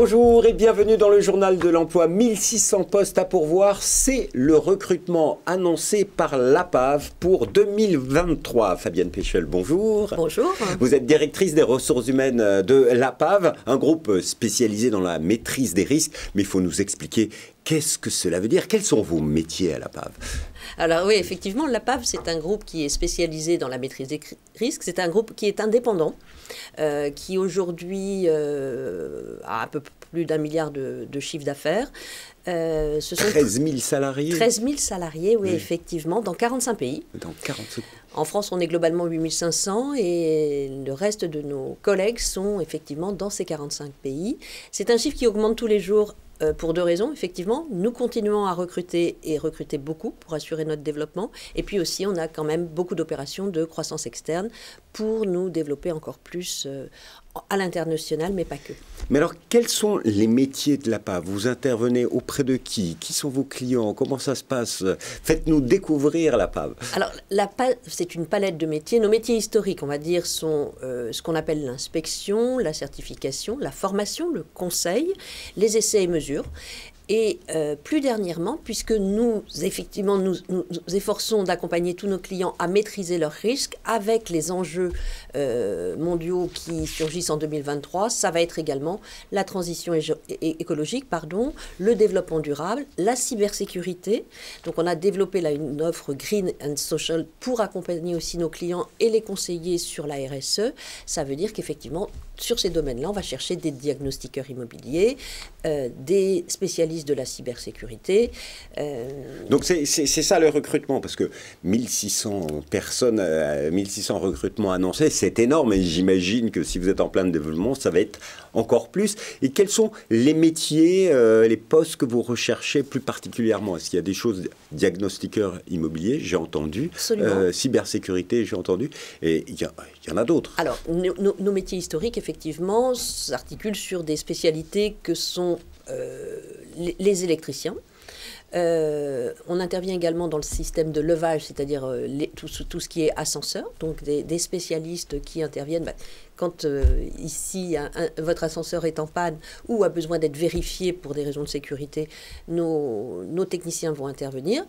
Bonjour et bienvenue dans le journal de l'emploi. 1600 postes à pourvoir, c'est le recrutement annoncé par l'APAV pour 2023. Fabienne Péchel, bonjour. Bonjour. Vous êtes directrice des ressources humaines de l'APAV, un groupe spécialisé dans la maîtrise des risques. Mais il faut nous expliquer qu'est-ce que cela veut dire. Quels sont vos métiers à l'APAV? Alors oui, effectivement, l'APAV, c'est un groupe qui est spécialisé dans la maîtrise des risques. C'est un groupe qui est indépendant, qui aujourd'hui a un peu plus d'1 milliard de chiffre d'affaires. 13 000 salariés 13 000 salariés, oui, effectivement, dans 45 pays. Dans 45 En France, on est globalement 8 500 et le reste de nos collègues sont effectivement dans ces 45 pays. C'est un chiffre qui augmente tous les jours. Pour deux raisons, effectivement, nous continuons à recruter et recruter beaucoup pour assurer notre développement. Et puis aussi, on a quand même beaucoup d'opérations de croissance externe pour nous développer encore plus à l'international, mais pas que. Mais alors, quels sont les métiers de l'APAV? Vous intervenez auprès de qui? Qui sont vos clients? Comment ça se passe? Faites-nous découvrir l'APAV. Alors, l'APAV, c'est une palette de métiers. Nos métiers historiques, on va dire, sont ce qu'on appelle l'inspection, la certification, la formation, le conseil, les essais et mesures. Et plus dernièrement, puisque nous, effectivement, nous efforçons d'accompagner tous nos clients à maîtriser leurs risques avec les enjeux mondiaux qui surgissent en 2023, ça va être également la transition écologique, le développement durable, la cybersécurité. Donc on a développé là une offre Green and Social pour accompagner aussi nos clients et les conseiller sur la RSE. Ça veut dire qu'effectivement, sur ces domaines-là, on va chercher des diagnostiqueurs immobiliers, des spécialistes de la cybersécurité. Donc c'est ça le recrutement, parce que 1600 personnes, 1600 recrutements annoncés, c'est énorme, et j'imagine que si vous êtes en plein développement, ça va être encore plus. Et quels sont les métiers, les postes que vous recherchez plus particulièrement? Est-ce qu'il y a des choses, diagnostiqueurs immobiliers, j'ai entendu, cybersécurité, j'ai entendu, et il y en a d'autres. Alors, nos métiers historiques, effectivement, s'articulent sur des spécialités que sont les électriciens. On intervient également dans le système de levage, c'est-à-dire tout ce qui est ascenseur, donc des spécialistes qui interviennent quand ici votre ascenseur est en panne ou a besoin d'être vérifié pour des raisons de sécurité, nos techniciens vont intervenir.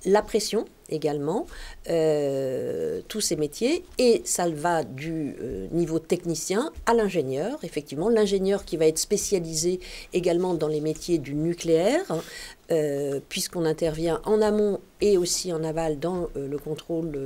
La pression également, tous ces métiers, et ça va du niveau technicien à l'ingénieur, effectivement, l'ingénieur qui va être spécialisé également dans les métiers du nucléaire, puisqu'on intervient en amont et aussi en aval dans le contrôle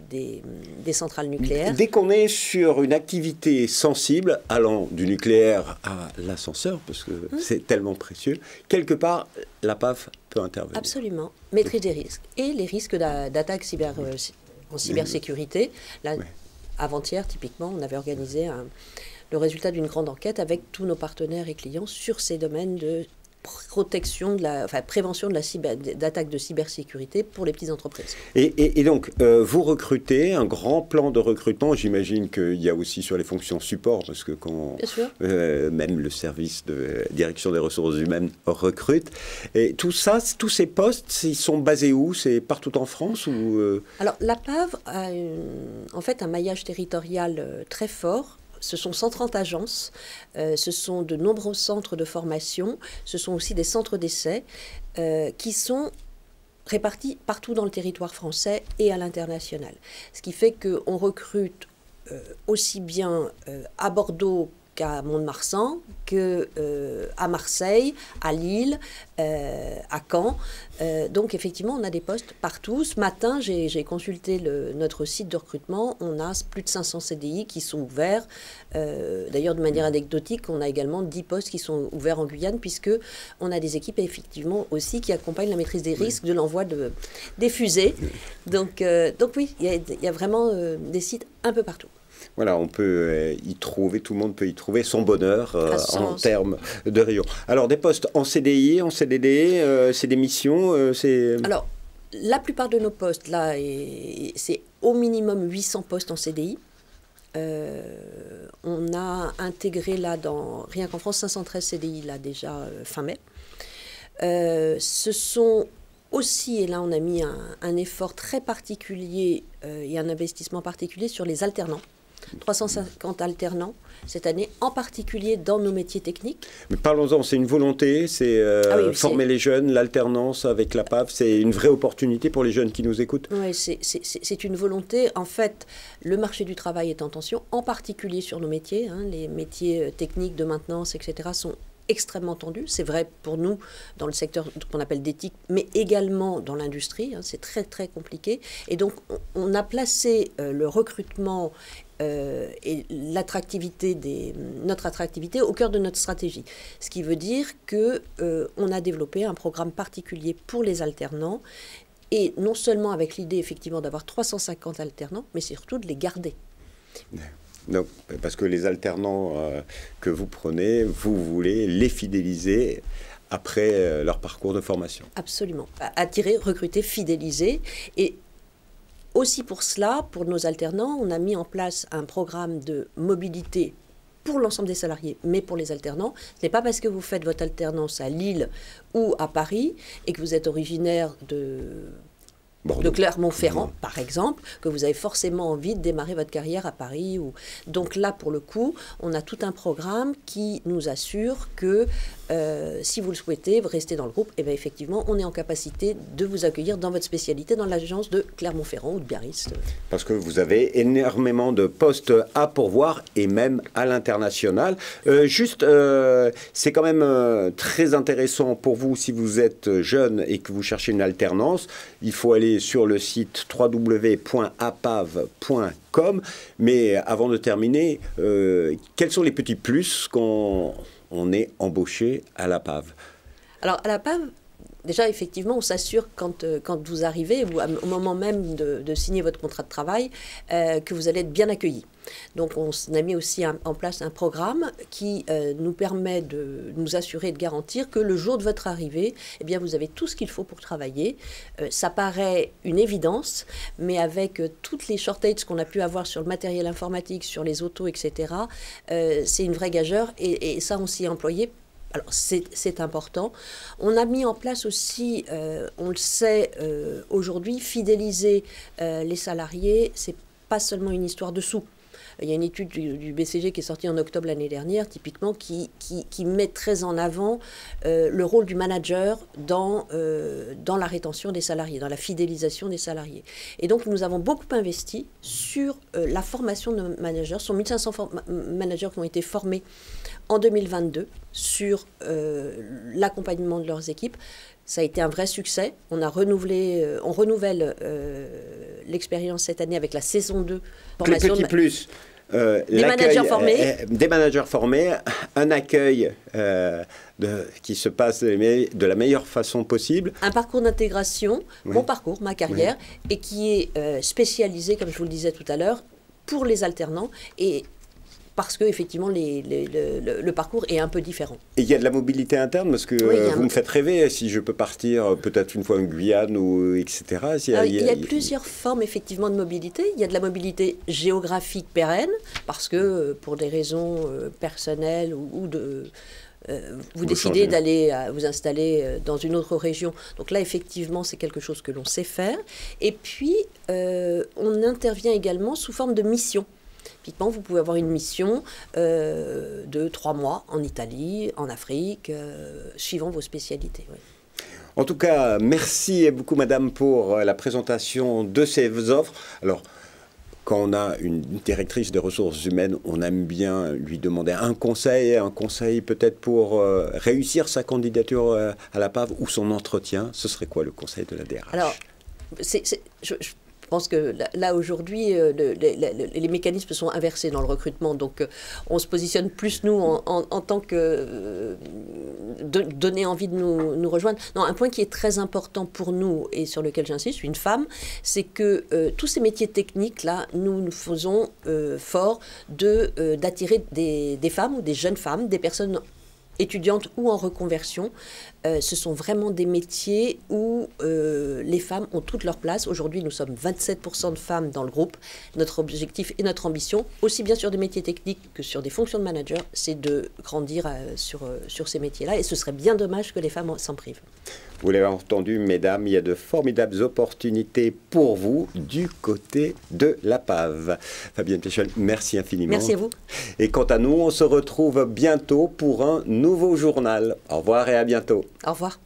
des centrales nucléaires. Dès qu'on est sur une activité sensible, allant du nucléaire à l'ascenseur, parce que c'est tellement précieux, quelque part, l'APAV peut intervenir. Absolument. Maîtrise des risques. Et les risques d'attaque en cybersécurité. Là, avant-hier, typiquement, on avait organisé le résultat d'une grande enquête avec tous nos partenaires et clients sur ces domaines de prévention d'attaques de cybersécurité pour les petites entreprises. Et donc, vous recrutez, un grand plan de recrutement, j'imagine qu'il y a aussi sur les fonctions support, parce que quand même le service de direction des ressources humaines recrute, et tout ça, tous ces postes, ils sont basés où? C'est partout en France ou Alors, l'APAV a en fait un maillage territorial très fort. Ce sont 130 agences, ce sont de nombreux centres de formation, ce sont aussi des centres d'essai qui sont répartis partout dans le territoire français et à l'international. Ce qui fait qu'on recrute aussi bien à Bordeaux qu'à Mont-de-Marsan, qu'à Marseille, à Lille, à Caen. Donc effectivement, on a des postes partout. Ce matin, j'ai consulté notre site de recrutement. On a plus de 500 CDI qui sont ouverts. D'ailleurs, de manière anecdotique, on a également 10 postes qui sont ouverts en Guyane, puisqu'on a des équipes effectivement aussi qui accompagnent la maîtrise des risques de l'envoi des fusées. Donc oui, il y a vraiment des sites un peu partout. Voilà, on peut y trouver, tout le monde peut y trouver son bonheur en termes de rayon. Alors, des postes en CDI, en CDD, c'est des missions Alors, la plupart de nos postes, là, c'est au minimum 800 postes en CDI. On a intégré, là, rien qu'en France, 513 CDI, là, déjà, fin mai. Ce sont aussi, et là, on a mis un effort très particulier et un investissement particulier sur les alternants. 350 alternants cette année, en particulier dans nos métiers techniques. Mais parlons-en, c'est une volonté, c'est former les jeunes, l'alternance avec la PAV, c'est une vraie opportunité pour les jeunes qui nous écoutent. Oui, c'est une volonté. En fait, le marché du travail est en tension, en particulier sur nos métiers. Les métiers techniques de maintenance, etc., sont extrêmement tendus. C'est vrai pour nous dans le secteur qu'on appelle d'éthique, mais également dans l'industrie. C'est très, très compliqué. Et donc, on a placé le recrutement et notre attractivité au cœur de notre stratégie. Ce qui veut dire qu'on a développé un programme particulier pour les alternants, et non seulement avec l'idée effectivement d'avoir 350 alternants, mais surtout de les garder. Donc, parce que les alternants que vous prenez, vous voulez les fidéliser après leur parcours de formation. Absolument. Attirer, recruter, fidéliser. Et aussi pour cela, pour nos alternants, on a mis en place un programme de mobilité pour l'ensemble des salariés, mais pour les alternants. Ce n'est pas parce que vous faites votre alternance à Lille ou à Paris et que vous êtes originaire de Clermont-Ferrand, par exemple, que vous avez forcément envie de démarrer votre carrière à Paris. Donc là, pour le coup, on a tout un programme qui nous assure que si vous le souhaitez, vous restez dans le groupe, et bien effectivement, on est en capacité de vous accueillir dans votre spécialité, dans l'agence de Clermont-Ferrand ou de Biarritz. Parce que vous avez énormément de postes à pourvoir, et même à l'international. C'est quand même très intéressant pour vous, si vous êtes jeune et que vous cherchez une alternance, il faut aller sur le site www.apav.com. Mais avant de terminer, quels sont les petits plus qu'on est embauché à la PAV? Alors, à la PAV, déjà, effectivement, on s'assure quand vous arrivez, au moment même de signer votre contrat de travail, que vous allez être bien accueilli. Donc, on a mis aussi en place un programme qui nous permet de nous assurer et de garantir que le jour de votre arrivée, eh bien, vous avez tout ce qu'il faut pour travailler. Ça paraît une évidence, mais avec toutes les shortages qu'on a pu avoir sur le matériel informatique, sur les autos, etc., c'est une vraie gageure, et ça, on s'y est employé. Alors, c'est important. On a mis en place aussi, on le sait aujourd'hui, fidéliser les salariés, c'est pas seulement une histoire de sous. Il y a une étude du BCG qui est sortie en octobre l'année dernière, typiquement, qui met très en avant le rôle du manager dans la rétention des salariés, dans la fidélisation des salariés. Et donc, nous avons beaucoup investi sur la formation de nos managers. Ce sont 1500 managers qui ont été formés en 2022 sur l'accompagnement de leurs équipes. Ça a été un vrai succès. On renouvelle l'expérience cette année avec la saison 2. Petit plus. Des managers formés. Des managers formés, un accueil qui se passe de la meilleure façon possible. Un parcours d'intégration, mon parcours, ma carrière, et qui est spécialisé, comme je vous le disais tout à l'heure, pour les alternants, et parce que effectivement le parcours est un peu différent. Et il y a de la mobilité interne, parce que vous me faites rêver, si je peux partir peut-être une fois en Guyane, ou etc. Il y a plusieurs formes effectivement de mobilité. Il y a de la mobilité géographique pérenne, parce que pour des raisons personnelles vous décidez d'aller vous installer dans une autre région. Donc là, effectivement, c'est quelque chose que l'on sait faire. Et puis, on intervient également sous forme de mission. Typiquement, vous pouvez avoir une mission de 3 mois en Italie, en Afrique, suivant vos spécialités. Oui. En tout cas, merci beaucoup, madame, pour la présentation de ces offres. Alors, quand on a une directrice des ressources humaines, on aime bien lui demander un conseil peut-être pour réussir sa candidature à la PAV ou son entretien. Ce serait quoi le conseil de la DRH? Alors, je pense que là, aujourd'hui, les mécanismes sont inversés dans le recrutement. Donc, on se positionne plus, nous, en tant que donner envie de nous rejoindre. Non, un point qui est très important pour nous et sur lequel j'insiste, je suis une femme, c'est que tous ces métiers techniques-là, nous faisons fort d'attirer des femmes ou des jeunes femmes, des personnes étudiantes ou en reconversion. Ce sont vraiment des métiers où les femmes ont toute leur place. Aujourd'hui, nous sommes 27% de femmes dans le groupe. Notre objectif et notre ambition, aussi bien sur des métiers techniques que sur des fonctions de manager, c'est de grandir sur ces métiers-là. Et ce serait bien dommage que les femmes s'en privent. Vous l'avez entendu, mesdames, il y a de formidables opportunités pour vous du côté de la PAV. Fabienne Péchel, merci infiniment. Merci à vous. Et quant à nous, on se retrouve bientôt pour un nouveau journal. Au revoir et à bientôt. Au revoir.